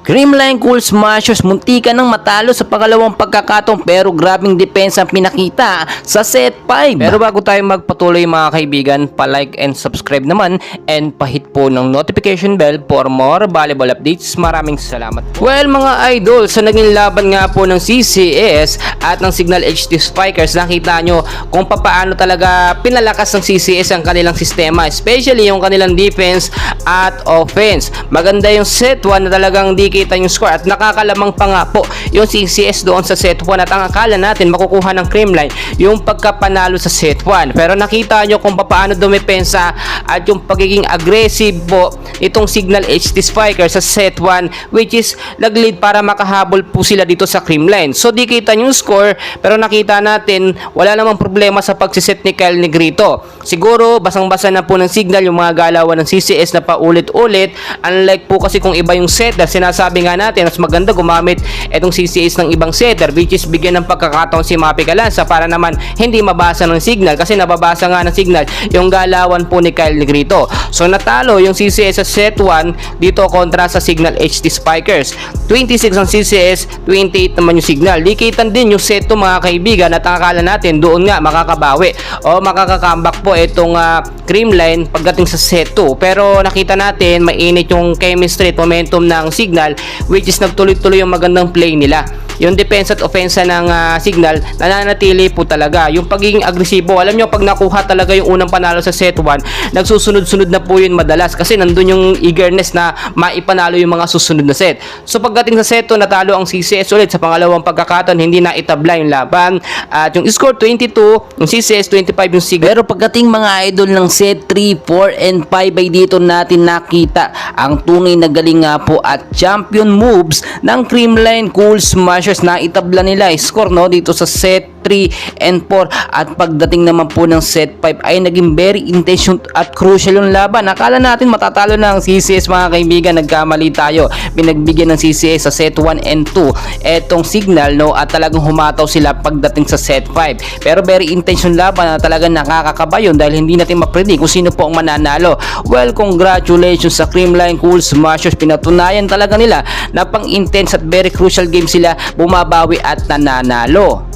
Creamline Cool Smashers muntikan ng matalo sa pangalawang pagkakataon pero grabing depensa ang pinakita sa set 5. Pero bago tayo magpatuloy mga kaibigan, pa-like and subscribe naman and pa-hit po ng notification bell for more volleyball updates. Maraming salamat po. Well mga idol, sa naging laban nga po ng CCS at ng Signal HT Spikers, nakita nyo kung paano talaga pinalakas ng CCS ang kanilang sistema, especially yung kanilang defense at offense. Maganda yung set 1 na talagang di kita yung score at nakakalamang pa nga po yung CCS doon sa set 1 at ang akala natin makukuha ng Creamline yung pagkapanalo sa set 1, pero nakita nyo kung paano dumepensa at yung pagiging aggressive po itong Signal HT Spiker sa set 1, which is nag-lead para makahabol po sila dito sa Creamline. So di kita yung score pero nakita natin wala namang problema sa pagsiset ni Kyle Negrito. Siguro basang-basa na po ng Signal yung mga galawan ng CCS na paulit-ulit, unlike po kasi kung iba yung setter. Sinasabi nga natin mas maganda gumamit itong CCS ng ibang setter, which is bigyan ng pagkakataon si Mapi Galanza para naman hindi mabasa ng Signal, kasi nababasa nga ng Signal yung galawan po ni Kyle Negrito. So natalo yung CCS sa set 1 dito kontra sa Signal HT Spikers. 26 ang CCS, 28 naman yung Signal. Dikitan din yung set 2 mga kaibigan at akala natin doon nga makakabawi o makaka-comeback po itong Creamline pagdating sa set 2, pero nakita natin mainit yung chemistry at momentum ng Signal, which is nagtuloy-tuloy yung magandang play nila. Yung defense at offense ng Signal nananatili po talaga. Yung pagiging agresibo, alam nyo pag nakuha talaga yung unang panalo sa set 1, nagsusunod-sunod na po yun madalas kasi nandun yung eagerness na maipanalo yung mga susunod na set. So pagdating sa set 2, natalo ang CCS ulit sa pangalawang pagkakataon, hindi na itabla yung laban at yung score 22, yung CCS 25 yung Signal. Pero pagdating mga idol ng set 3, 4 and 5 ay dito natin nakita ang tunay na galing nga po at champion moves ng Creamline Cool Smashers na itabla nila score no dito sa set 3 and 4, at pagdating naman po ng set 5 ay naging very intense at crucial yung laban. Akala natin matatalo na ang CCS mga kaibigan, nagkamali tayo. Pinagbigyan ng CCS sa set 1 and 2 etong Signal no at talagang humataw sila pagdating sa set 5. Pero very intense yung laban na talagang nakakakabayon dahil hindi natin ma-predict kung sino po ang mananalo. Well, congratulations sa Creamline Cool Smashers, pinatunayan talaga nila na pang intense at very crucial game sila bumabawi at nananalo.